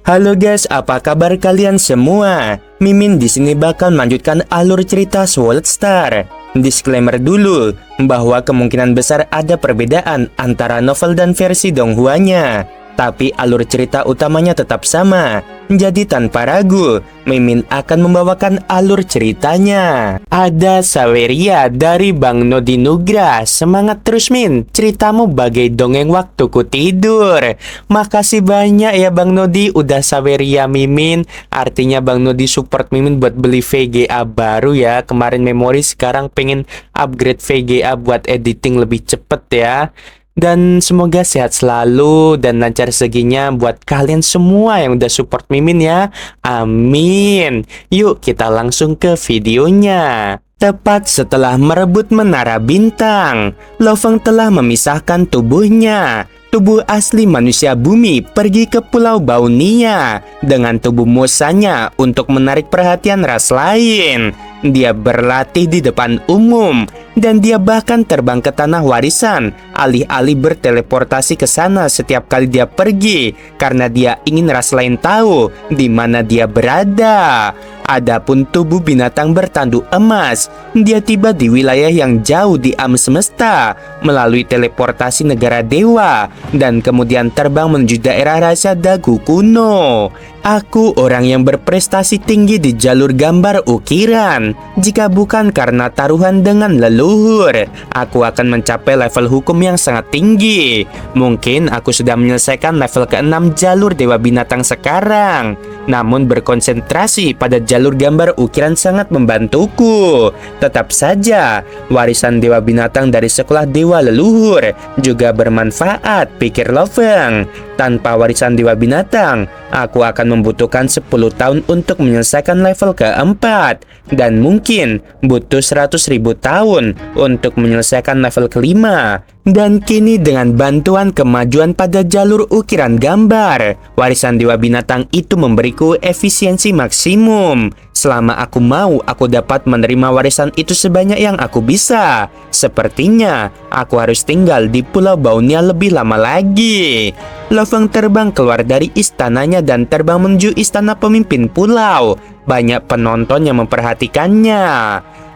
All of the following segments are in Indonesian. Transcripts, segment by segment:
Halo guys, apa kabar kalian semua? Mimin di sini bakal melanjutkan alur cerita Sword Star. Disclaimer dulu bahwa kemungkinan besar ada perbedaan antara novel dan versi Donghua-nya, tapi alur cerita utamanya tetap sama. Jadi tanpa ragu, Mimin akan membawakan alur ceritanya. Ada Saweria dari Bang Nodi Nugra. Semangat terus Min, ceritamu bagai dongeng waktuku tidur. Makasih banyak ya Bang Nodi udah Saweria Mimin. Artinya Bang Nodi support Mimin buat beli VGA baru ya. Kemarin memori, sekarang pengen upgrade VGA buat editing lebih cepet ya. Dan semoga sehat selalu dan lancar rezekinya buat kalian semua yang udah support Mimin ya. Amin. Yuk kita langsung ke videonya. Tepat setelah merebut menara bintang, Lo Feng telah memisahkan tubuhnya. Tubuh asli manusia bumi pergi ke Pulau Baunia dengan tubuh musanya untuk menarik perhatian ras lain. Dia berlatih di depan umum dan dia bahkan terbang ke tanah warisan alih-alih berteleportasi ke sana setiap kali dia pergi karena dia ingin ras lain tahu di mana dia berada. Adapun tubuh binatang bertanduk emas, dia tiba di wilayah yang jauh di alam semesta melalui teleportasi negara dewa dan kemudian terbang menuju daerah rahasia dagu kuno. Aku orang yang berprestasi tinggi di jalur gambar ukiran. Jika bukan karena taruhan dengan leluhur, aku akan mencapai level hukum yang sangat tinggi. Mungkin aku sudah menyelesaikan level ke-6 jalur dewa binatang sekarang. Namun berkonsentrasi pada jalur gambar ukiran sangat membantuku. Tetap saja, warisan dewa binatang dari sekolah dewa leluhur juga bermanfaat, pikir Lo Feng. Tanpa warisan dewa binatang, aku akan membutuhkan 10 tahun untuk menyelesaikan level keempat. Dan mungkin butuh 100.000 tahun untuk menyelesaikan level kelima. Dan kini dengan bantuan kemajuan pada jalur ukiran gambar, warisan dewa binatang itu memberiku efisiensi maksimum. Selama aku mau, aku dapat menerima warisan itu sebanyak yang aku bisa. Sepertinya aku harus tinggal di Pulau Baunia lebih lama lagi. Lo Feng terbang keluar dari istananya dan terbang menuju istana pemimpin pulau. Banyak penonton yang memperhatikannya.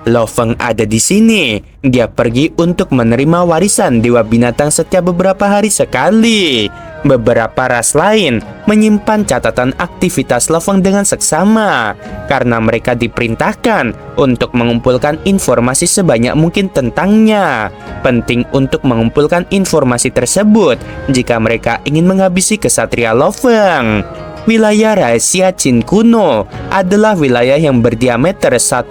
Lo Feng ada di sini. Dia pergi untuk menerima warisan dewa binatang setiap beberapa hari sekali. Beberapa ras lain menyimpan catatan aktivitas Lo Feng dengan seksama karena mereka diperintahkan untuk mengumpulkan informasi sebanyak mungkin tentangnya. Penting untuk mengumpulkan informasi tersebut jika mereka ingin menghabisi kesatria Lo Feng. Wilayah rahasia Qin kuno adalah wilayah yang berdiameter 1,2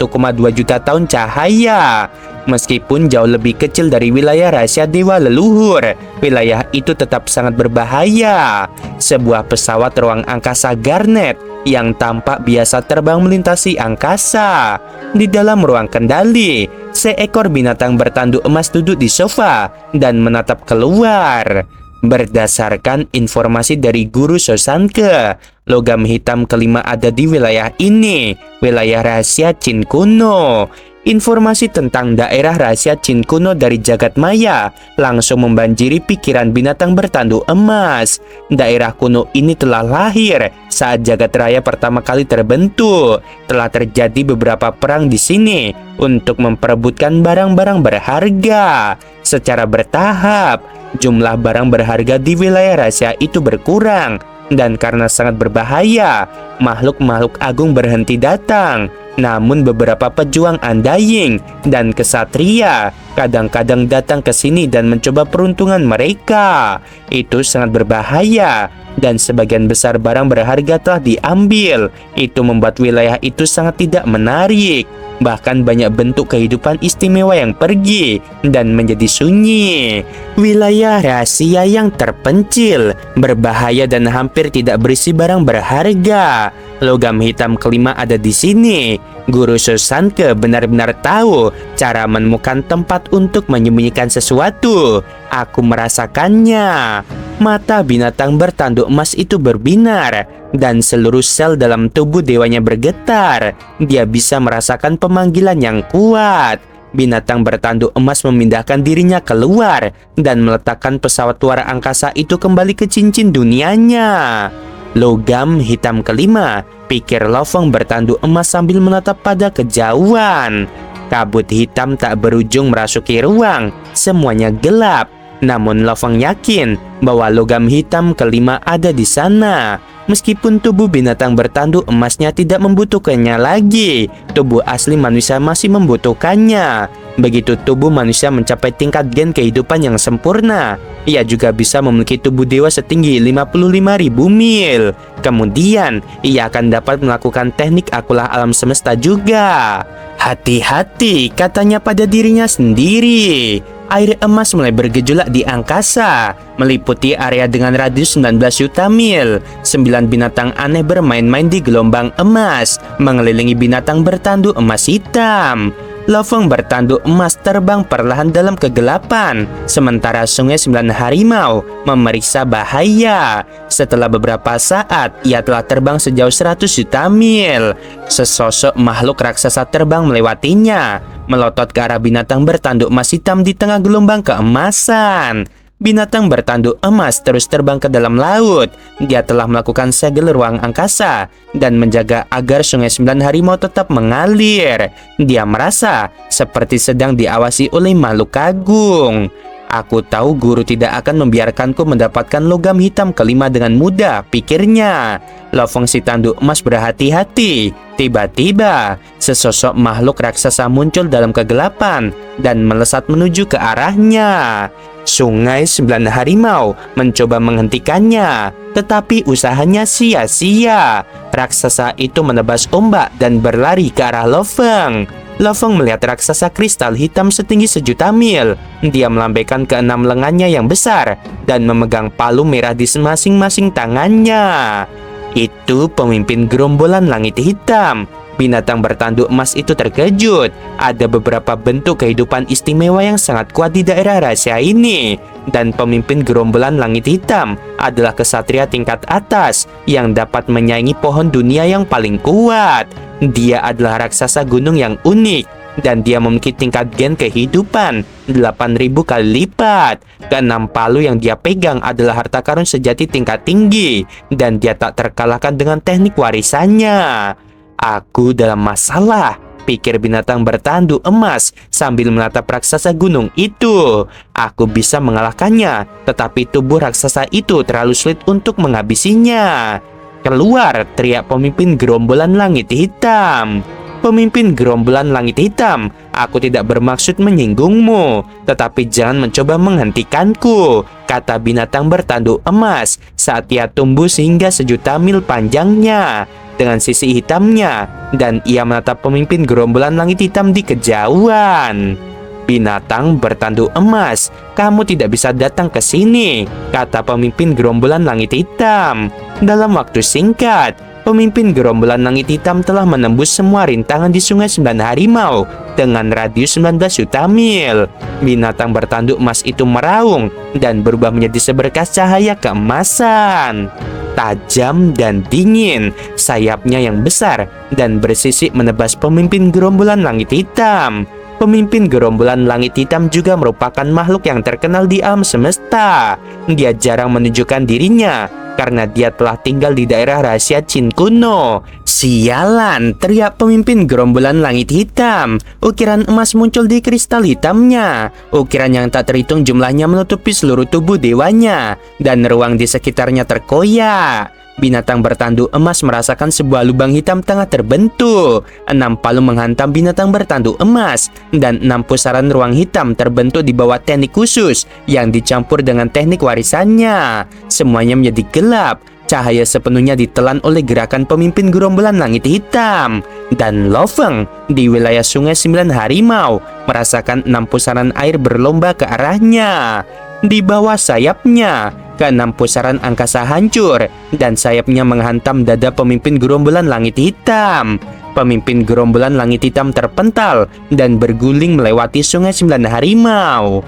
juta tahun cahaya. Meskipun jauh lebih kecil dari wilayah rahasia dewa leluhur, wilayah itu tetap sangat berbahaya. Sebuah pesawat ruang angkasa Garnet yang tampak biasa terbang melintasi angkasa. Di dalam ruang kendali, seekor binatang bertanduk emas duduk di sofa dan menatap keluar. Berdasarkan informasi dari Guru Sosanke, logam hitam kelima ada di wilayah ini, wilayah rahasia Qin kuno. Informasi tentang daerah rahasia Qin kuno dari jagat maya langsung membanjiri pikiran binatang bertanduk emas. Daerah kuno ini telah lahir saat jagat raya pertama kali terbentuk. Telah terjadi beberapa perang di sini untuk memperebutkan barang-barang berharga. Secara bertahap, jumlah barang berharga di wilayah rahasia itu berkurang. Dan karena sangat berbahaya, makhluk-makhluk agung berhenti datang. Namun beberapa pejuang Undying dan kesatria kadang-kadang datang ke sini dan mencoba peruntungan mereka. Itu sangat berbahaya dan sebagian besar barang berharga telah diambil. Itu membuat wilayah itu sangat tidak menarik. Bahkan banyak bentuk kehidupan istimewa yang pergi dan menjadi sunyi. Wilayah rahasia yang terpencil, berbahaya dan hampir tidak berisi barang berharga. Logam hitam kelima ada di sini. Guru Sosanke benar-benar tahu cara menemukan tempat untuk menyembunyikan sesuatu. Aku merasakannya. Mata binatang bertanduk emas itu berbinar dan seluruh sel dalam tubuh dewanya bergetar. Dia bisa merasakan pemanggilan yang kuat. Binatang bertanduk emas memindahkan dirinya keluar dan meletakkan pesawat luar angkasa itu kembali ke cincin dunianya. Logam hitam kelima, pikir Lo-Fong bertanduk emas sambil menatap pada kejauhan. Kabut hitam tak berujung merasuki ruang, semuanya gelap. Namun Lo-Fong yakin bahwa logam hitam kelima ada di sana. Meskipun tubuh binatang bertanduk emasnya tidak membutuhkannya lagi, tubuh asli manusia masih membutuhkannya. Begitu tubuh manusia mencapai tingkat gen kehidupan yang sempurna, ia juga bisa memiliki tubuh dewa setinggi 55.000 mil. Kemudian, ia akan dapat melakukan teknik akulah alam semesta juga. Hati-hati, katanya pada dirinya sendiri. Air emas mulai bergejolak di angkasa, meliputi area dengan radius 19 juta mil. 9 binatang aneh bermain-main di gelombang emas, mengelilingi binatang bertanduk emas hitam. Lo-Fong bertanduk emas terbang perlahan dalam kegelapan, sementara Sungai 9 Harimau memeriksa bahaya. Setelah beberapa saat, ia telah terbang sejauh 100 juta mil. Sesosok makhluk raksasa terbang melewatinya, melotot ke arah binatang bertanduk emas hitam di tengah gelombang keemasan. Binatang bertanduk emas terus terbang ke dalam laut. Dia telah melakukan segel ruang angkasa dan menjaga agar Sungai 9 Harimau tetap mengalir. Dia merasa seperti sedang diawasi oleh makhluk agung. Aku tahu guru tidak akan membiarkanku mendapatkan logam hitam kelima dengan mudah, pikirnya. Lo-Fong si tanduk emas berhati-hati. Tiba-tiba, sesosok makhluk raksasa muncul dalam kegelapan dan melesat menuju ke arahnya. Sungai 9 Harimau mencoba menghentikannya, tetapi usahanya sia-sia. Raksasa itu menebas ombak dan berlari ke arah Lo-Fong. Lo-Fong melihat raksasa kristal hitam setinggi 1.000.000 mil. Dia melambaikan keenam lengannya yang besar dan memegang palu merah di masing-masing tangannya. Itu pemimpin gerombolan langit hitam. Binatang bertanduk emas itu terkejut. Ada beberapa bentuk kehidupan istimewa yang sangat kuat di daerah rahasia ini. Dan pemimpin gerombolan langit hitam adalah kesatria tingkat atas yang dapat menyaingi pohon dunia yang paling kuat. Dia adalah raksasa gunung yang unik. Dan dia memiliki tingkat gen kehidupan 8.000 kali lipat. Keenam palu yang dia pegang adalah harta karun sejati tingkat tinggi. Dan dia tak terkalahkan dengan teknik warisannya. Aku dalam masalah, pikir binatang bertanduk emas sambil menatap raksasa gunung itu. Aku bisa mengalahkannya, tetapi tubuh raksasa itu terlalu sulit untuk menghabisinya. Keluar, teriak pemimpin gerombolan langit hitam. Pemimpin gerombolan langit hitam, aku tidak bermaksud menyinggungmu, tetapi jangan mencoba menghentikanku, kata binatang bertanduk emas saat ia tumbuh sehingga 1.000.000 mil panjangnya dengan sisi hitamnya, dan ia menatap pemimpin gerombolan langit hitam di kejauhan. Binatang bertanduk emas, kamu tidak bisa datang ke sini, kata pemimpin gerombolan langit hitam. Dalam waktu singkat, pemimpin gerombolan langit hitam telah menembus semua rintangan di Sungai 9 Harimau dengan radius 19 juta mil. Binatang bertanduk emas itu meraung dan berubah menjadi seberkas cahaya keemasan. Tajam dan dingin, sayapnya yang besar dan bersisik menebas pemimpin gerombolan langit hitam. Pemimpin gerombolan langit hitam juga merupakan makhluk yang terkenal di alam semesta. Dia jarang menunjukkan dirinya karena dia telah tinggal di daerah rahasia Qin kuno. Sialan, teriak pemimpin gerombolan langit hitam. Ukiran emas muncul di kristal hitamnya. Ukiran yang tak terhitung jumlahnya menutupi seluruh tubuh dewanya, dan ruang di sekitarnya terkoyak. Binatang bertanduk emas merasakan sebuah lubang hitam tengah terbentuk. 6 palu menghantam binatang bertanduk emas, dan 6 pusaran ruang hitam terbentuk di bawah teknik khusus yang dicampur dengan teknik warisannya. Semuanya menjadi gelap. Cahaya sepenuhnya ditelan oleh gerakan pemimpin gerombolan langit hitam. Dan Lo-Fong di wilayah Sungai 9 Harimau merasakan 6 pusaran air berlomba ke arahnya. Di bawah sayapnya, ke-6 pusaran angkasa hancur dan sayapnya menghantam dada pemimpin gerombolan langit hitam. Pemimpin gerombolan langit hitam terpental dan berguling melewati Sungai 9 Harimau.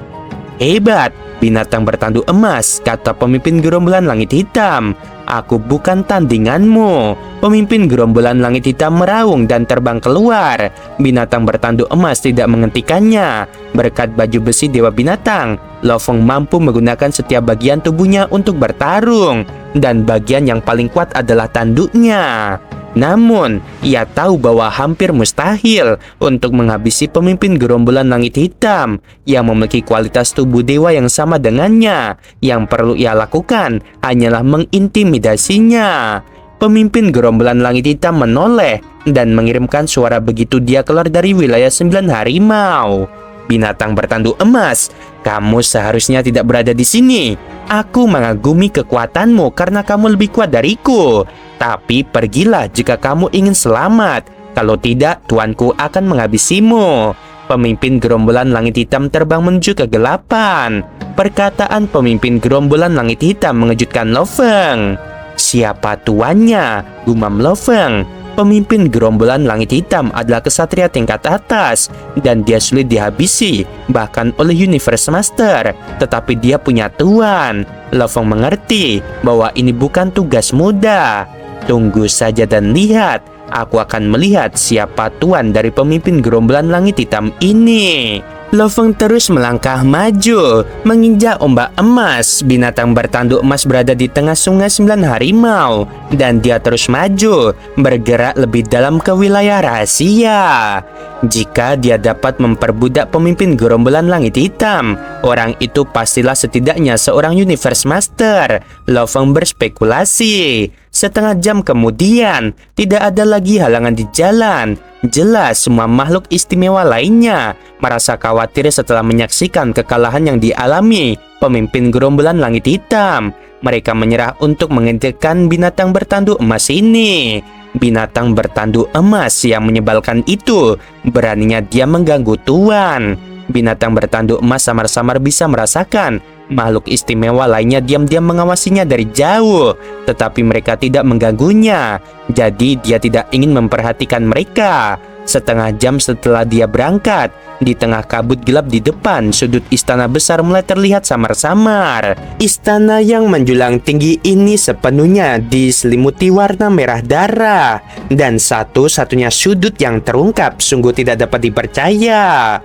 Hebat, binatang bertanduk emas, kata pemimpin gerombolan langit hitam. Aku bukan tandinganmu. Pemimpin gerombolan langit hitam meraung dan terbang keluar. Binatang bertanduk emas tidak menghentikannya. Berkat baju besi Dewa Binatang, Lo Feng mampu menggunakan setiap bagian tubuhnya untuk bertarung. Dan bagian yang paling kuat adalah tanduknya. Namun, ia tahu bahwa hampir mustahil untuk menghabisi pemimpin gerombolan langit hitam yang memiliki kualitas tubuh dewa yang sama dengannya. Yang perlu ia lakukan hanyalah mengintimidasinya. Pemimpin gerombolan langit hitam menoleh dan mengirimkan suara begitu dia keluar dari wilayah 9 harimau. Binatang bertanduk emas, kamu seharusnya tidak berada di sini. Aku mengagumi kekuatanmu karena kamu lebih kuat dariku. Tapi pergilah jika kamu ingin selamat. Kalau tidak, tuanku akan menghabisimu. Pemimpin gerombolan langit hitam terbang menuju kegelapan. Perkataan pemimpin gerombolan langit hitam mengejutkan Lo Feng. Siapa tuannya? Gumam Lo Feng. Pemimpin gerombolan langit hitam adalah kesatria tingkat atas dan dia sulit dihabisi bahkan oleh Universe Master, tetapi dia punya tuan. Lo Feng mengerti bahwa ini bukan tugas mudah. Tunggu saja dan lihat, aku akan melihat siapa tuan dari pemimpin gerombolan langit hitam ini. Lo Feng terus melangkah maju, menginjak ombak emas. Binatang bertanduk emas berada di tengah sungai 9 harimau, dan dia terus maju, bergerak lebih dalam ke wilayah rahasia. Jika dia dapat memperbudak pemimpin gerombolan langit hitam, orang itu pastilah setidaknya seorang Universe Master. Lo Feng berspekulasi. Setengah jam kemudian, tidak ada lagi halangan di jalan. Jelas semua makhluk istimewa lainnya merasa khawatir setelah menyaksikan kekalahan yang dialami pemimpin gerombolan langit hitam. Mereka menyerah untuk menghentikan binatang bertanduk emas ini. Binatang bertanduk emas yang menyebalkan itu, beraninya dia mengganggu tuan. Binatang bertanduk emas samar-samar bisa merasakan makhluk istimewa lainnya diam-diam mengawasinya dari jauh, tetapi mereka tidak mengganggunya. Jadi dia tidak ingin memperhatikan mereka. Setengah jam setelah dia berangkat, di tengah kabut gelap di depan, sudut istana besar mulai terlihat samar-samar. Istana yang menjulang tinggi ini sepenuhnya diselimuti warna merah darah, dan satu-satunya sudut yang terungkap sungguh tidak dapat dipercaya.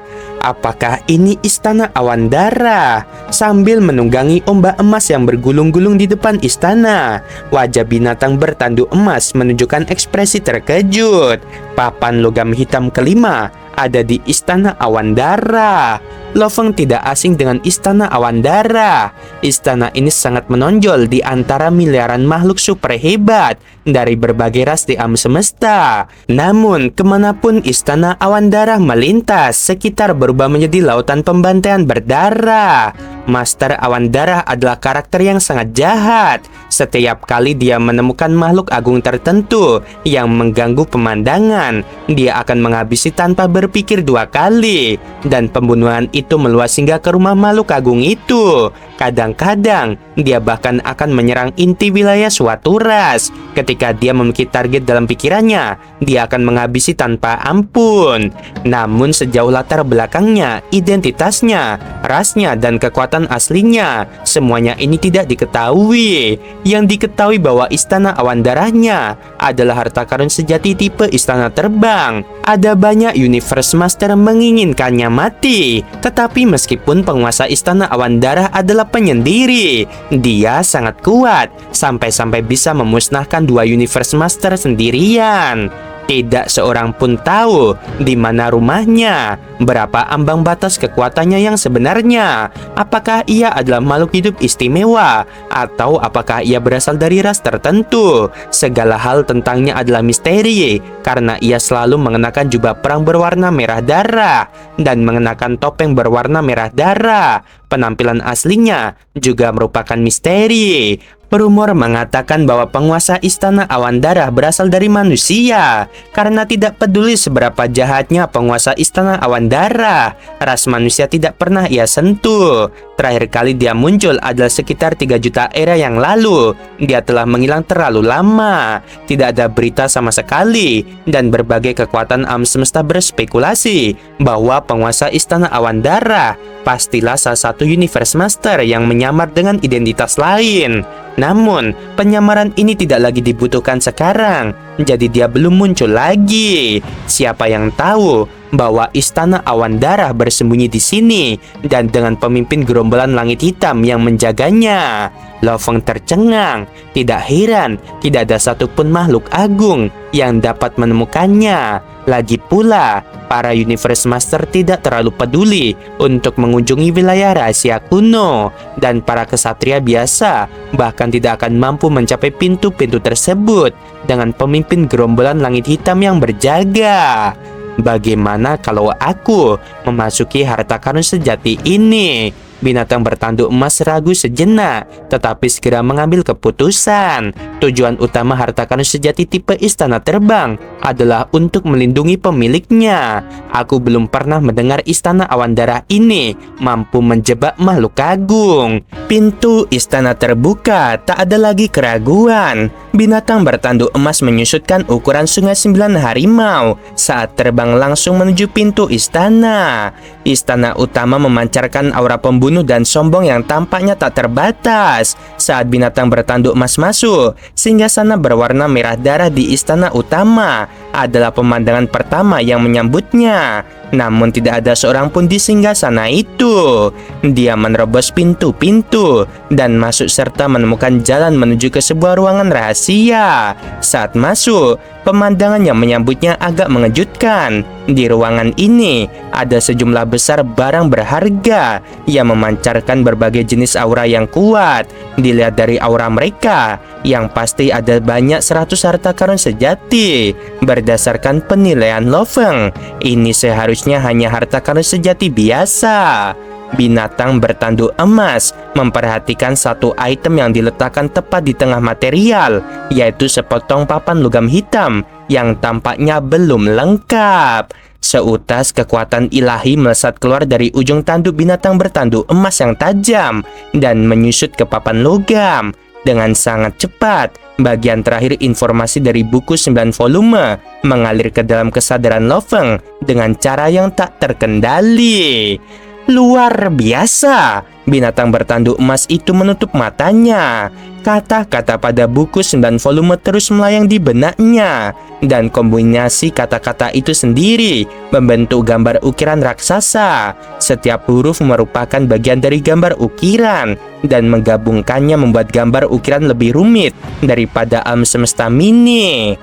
Apakah ini istana awan darah? Sambil menunggangi ombak emas yang bergulung-gulung di depan istana, wajah binatang bertanduk emas menunjukkan ekspresi terkejut. Papan logam hitam kelima ada di istana awan darah. Lo Feng tidak asing dengan istana awan darah. Istana ini sangat menonjol di antara miliaran makhluk super hebat dari berbagai ras di alam semesta. Namun, kemanapun istana awan darah melintas, sekitar berubah menjadi lautan pembantaian berdarah. Master awan darah adalah karakter yang sangat jahat. Setiap kali dia menemukan makhluk agung tertentu yang mengganggu pemandangan, dia akan menghabisi tanpa berpikir dua kali. Dan pembunuhan itu meluas hingga ke rumah makhluk agung itu. Kadang-kadang, dia bahkan akan menyerang inti wilayah suatu ras. Ketika dia memiliki target dalam pikirannya, dia akan menghabisi tanpa ampun. Namun sejauh latar belakangnya, identitasnya, rasnya, dan kekuatan aslinya, semuanya ini tidak diketahui. Yang diketahui bahwa istana awan darahnya adalah harta karun sejati tipe istana terbang. Ada banyak Universe Master menginginkannya mati, tetapi meskipun penguasa istana awan darah adalah penyendiri, dia sangat kuat sampai-sampai bisa memusnahkan dua Universe Master sendirian. Tidak seorang pun tahu di mana rumahnya, berapa ambang batas kekuatannya yang sebenarnya, apakah ia adalah makhluk hidup istimewa, atau apakah ia berasal dari ras tertentu. Segala hal tentangnya adalah misteri, karena ia selalu mengenakan jubah perang berwarna merah darah dan mengenakan topeng berwarna merah darah. Penampilan aslinya juga merupakan misteri. Rumor mengatakan bahwa penguasa istana awan darah berasal dari manusia. Karena tidak peduli seberapa jahatnya penguasa istana awan darah, ras manusia tidak pernah ia sentuh. Terakhir kali dia muncul adalah sekitar 3 juta era yang lalu. Dia telah menghilang terlalu lama. Tidak ada berita sama sekali. Dan berbagai kekuatan alam semesta berspekulasi bahwa penguasa istana awan darah pastilah salah satu Universe Master yang menyamar dengan identitas lain. Namun, penyamaran ini tidak lagi dibutuhkan sekarang, jadi dia belum muncul lagi. Siapa yang tahu bahwa Istana Awan Darah bersembunyi di sini dan dengan pemimpin gerombolan langit hitam yang menjaganya. Lo Feng tercengang. Tidak heran, tidak ada satupun makhluk agung yang dapat menemukannya. Lagi pula, para Universe Master tidak terlalu peduli untuk mengunjungi wilayah rahasia kuno, dan para kesatria biasa bahkan tidak akan mampu mencapai pintu-pintu tersebut dengan pemimpin gerombolan langit hitam yang berjaga. Bagaimana kalau aku memasuki harta karun sejati ini? Binatang bertanduk emas ragu sejenak, tetapi segera mengambil keputusan. Tujuan utama harta karun sejati tipe istana terbang adalah untuk melindungi pemiliknya. Aku belum pernah mendengar istana awan darah ini mampu menjebak makhluk agung. Pintu istana terbuka, tak ada lagi keraguan. Binatang bertanduk emas menyusutkan ukuran sungai 9 harimau saat terbang langsung menuju pintu istana. Istana utama memancarkan aura pembunuh dan sombong yang tampaknya tak terbatas. Saat binatang bertanduk emas masuk, singgasana berwarna merah darah di istana utama adalah pemandangan pertama yang menyambutnya. Namun tidak ada seorang pun di singgasana itu. Dia menerobos pintu-pintu dan masuk serta menemukan jalan menuju ke sebuah ruangan rahasia. Saat masuk, pemandangan yang menyambutnya agak mengejutkan. Di ruangan ini ada sejumlah besar barang berharga yang memancarkan berbagai jenis aura yang kuat. Dilihat dari aura mereka, yang pasti ada banyak 100 harta karun sejati. Berdasarkan penilaian Lo Feng, ini seharusnya hanya harta karun sejati biasa. Binatang bertanduk emas memperhatikan satu item yang diletakkan tepat di tengah material, yaitu sepotong papan logam hitam yang tampaknya belum lengkap. Seutas kekuatan ilahi melesat keluar dari ujung tanduk binatang bertanduk emas yang tajam dan menyusut ke papan logam. Dengan sangat cepat, bagian terakhir informasi dari buku 9 volume mengalir ke dalam kesadaran Lo Feng dengan cara yang tak terkendali. Luar biasa! Binatang bertanduk emas itu menutup matanya. Kata-kata pada buku 9 volume terus melayang di benaknya, dan kombinasi kata-kata itu sendiri membentuk gambar ukiran raksasa. Setiap huruf merupakan bagian dari gambar ukiran, dan menggabungkannya membuat gambar ukiran lebih rumit daripada alam semesta mini.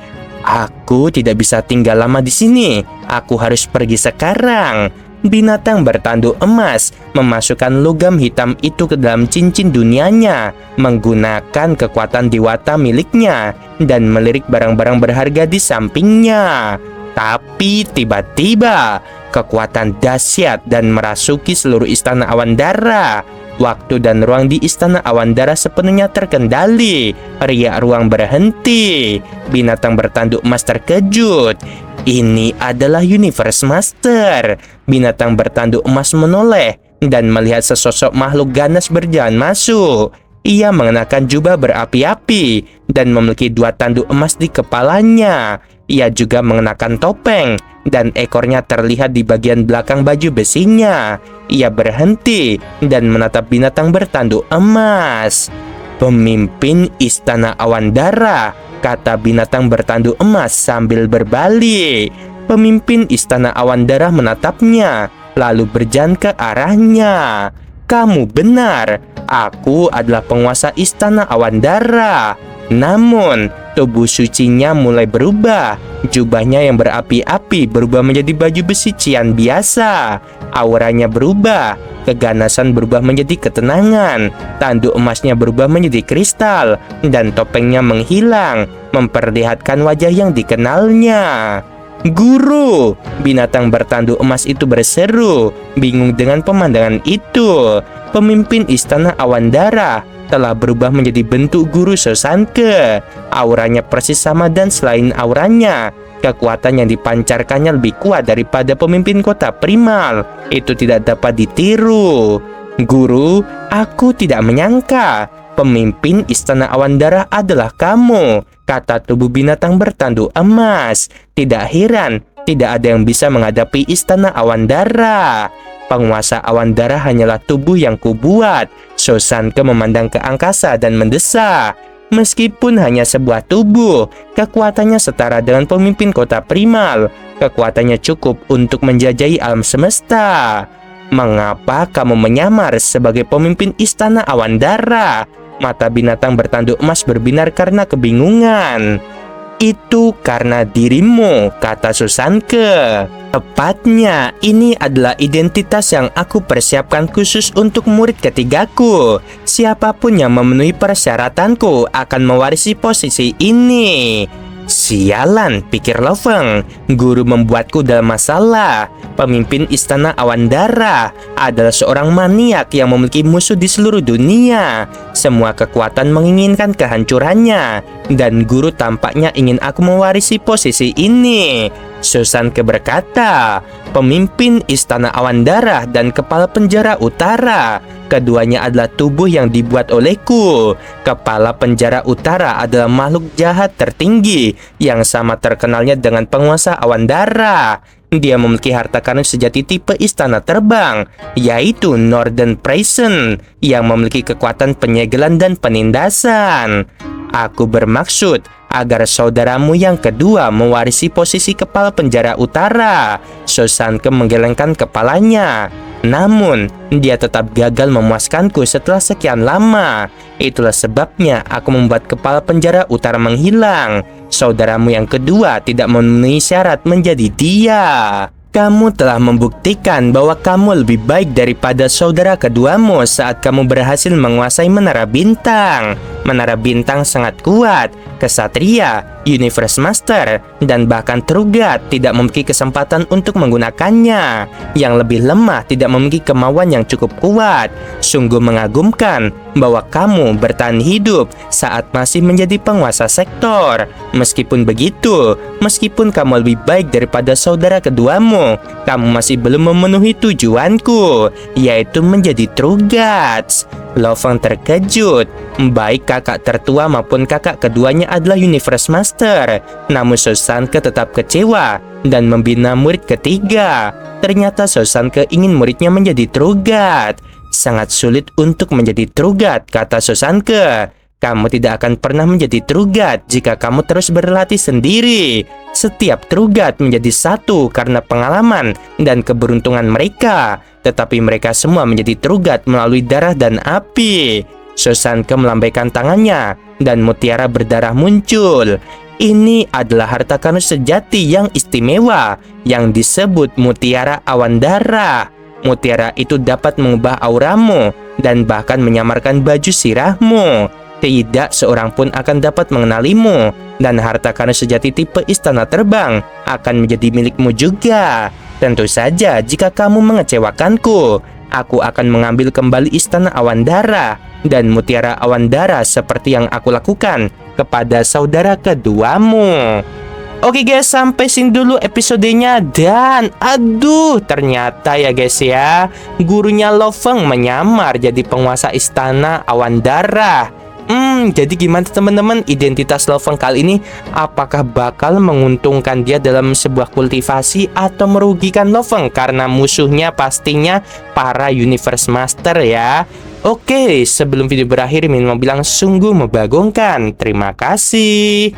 Aku tidak bisa tinggal lama di sini. Aku harus pergi sekarang. Binatang bertanduk emas memasukkan logam hitam itu ke dalam cincin dunianya menggunakan kekuatan dewata miliknya dan melirik barang-barang berharga di sampingnya. Tapi tiba-tiba kekuatan dahsyat dan merasuki seluruh istana awan darah. Waktu dan ruang di istana awan darah sepenuhnya terkendali. Riak ruang berhenti. Binatang bertanduk emas terkejut. Ini adalah Universe Master. Binatang bertanduk emas menoleh dan melihat sesosok makhluk ganas berjalan masuk. Ia mengenakan jubah berapi-api dan memiliki 2 tanduk emas di kepalanya. Ia juga mengenakan topeng dan ekornya terlihat di bagian belakang baju besinya. Ia berhenti dan menatap binatang bertanduk emas. Pemimpin Istana Awan Darah, kata binatang bertanduk emas sambil berbalik. Pemimpin Istana Awan Darah menatapnya, lalu berjalan ke arahnya. Kamu benar, aku adalah penguasa Istana Awan Darah. Namun, tubuh sucinya mulai berubah. Jubahnya yang berapi-api berubah menjadi baju besi cian biasa. Auranya berubah. Keganasan berubah menjadi ketenangan. Tanduk emasnya berubah menjadi kristal. Dan topengnya menghilang, memperlihatkan wajah yang dikenalnya. Guru! Binatang bertanduk emas itu berseru, bingung dengan pemandangan itu. Pemimpin Istana Awan Darah telah berubah menjadi bentuk guru Sosanke. Auranya persis sama dan selain auranya, kekuatan yang dipancarkannya lebih kuat daripada pemimpin kota primal. Itu tidak dapat ditiru. Guru, aku tidak menyangka pemimpin Istana Awan Darah adalah kamu, kata tubuh binatang bertanduk emas. Tidak heran, tidak ada yang bisa menghadapi Istana Awan Darah. Penguasa Awan Darah hanyalah tubuh yang kubuat, Sosanke memandang ke angkasa dan mendesah. Meskipun hanya sebuah tubuh, kekuatannya setara dengan pemimpin kota primal. Kekuatannya cukup untuk menjajahi alam semesta. Mengapa kamu menyamar sebagai pemimpin istana awan dara? Mata binatang bertanduk emas berbinar karena kebingungan. Itu karena dirimu, kata Sosanke. Tepatnya, ini adalah identitas yang aku persiapkan khusus untuk murid ketigaku. Siapapun yang memenuhi persyaratanku akan mewarisi posisi ini. Sialan, pikir Lo Feng. Guru membuatku dalam masalah. Pemimpin istana awan dara adalah seorang maniak yang memiliki musuh di seluruh dunia. Semua kekuatan menginginkan kehancurannya, dan guru tampaknya ingin aku mewarisi posisi ini. Sosanke berkata, pemimpin istana awan dara dan kepala penjara utara. Keduanya adalah tubuh yang dibuat olehku. Kepala penjara utara adalah makhluk jahat tertinggi yang sama terkenalnya dengan penguasa awan dara. Dia memiliki harta karun sejati tipe istana terbang, yaitu Northern Prison, yang memiliki kekuatan penyegelan dan penindasan. Aku bermaksud agar saudaramu yang kedua mewarisi posisi kepala penjara utara. Sosanke menggelengkan kepalanya. Namun, dia tetap gagal memuaskanku setelah sekian lama. Itulah sebabnya aku membuat kepala penjara utara menghilang. Saudaramu yang kedua tidak memenuhi syarat menjadi dia. Kamu telah membuktikan bahwa kamu lebih baik daripada saudara keduamu saat kamu berhasil menguasai Menara Bintang. Menara Bintang sangat kuat. Kesatria, Universe Master, dan bahkan Trugat tidak memiliki kesempatan untuk menggunakannya. Yang lebih lemah tidak memiliki kemauan yang cukup kuat. Sungguh mengagumkan bahwa kamu bertahan hidup saat masih menjadi penguasa sektor. Meskipun begitu, meskipun kamu lebih baik daripada saudara keduamu, kamu masih belum memenuhi tujuanku, yaitu menjadi Trugats. Lo Feng terkejut. Baik kakak tertua maupun kakak keduanya adalah Universe Master. Namun Sosanke tetap kecewa dan membina murid ketiga. Ternyata Sosanke ingin muridnya menjadi Trugat. Sangat sulit untuk menjadi Trugat, kata Sosanke. Kamu tidak akan pernah menjadi Trugat jika kamu terus berlatih sendiri. Setiap Trugat menjadi satu karena pengalaman dan keberuntungan mereka. Tetapi mereka semua menjadi Trugat melalui darah dan api. Sosanke melambaikan tangannya dan mutiara berdarah muncul. Ini adalah harta karun sejati yang istimewa yang disebut mutiara awan darah. Mutiara itu dapat mengubah auramu dan bahkan menyamarkan baju sirahmu. Tidak seorang pun akan dapat mengenalimu, dan harta karun sejati tipe istana terbang akan menjadi milikmu juga. Tentu saja jika kamu mengecewakanku, aku akan mengambil kembali istana awan dara dan mutiara awan dara seperti yang aku lakukan kepada saudara keduamu. Oke guys, sampai sini dulu episodenya. Dan aduh, ternyata ya guys ya, gurunya Lo Feng menyamar jadi penguasa istana awan dara. Jadi gimana teman-teman identitas Lo Feng kali ini? Apakah bakal menguntungkan dia dalam sebuah kultivasi atau merugikan Lo Feng? Karena musuhnya pastinya para Universe Master ya. Oke, sebelum video berakhir Min mau bilang sungguh membagongkan. Terima kasih.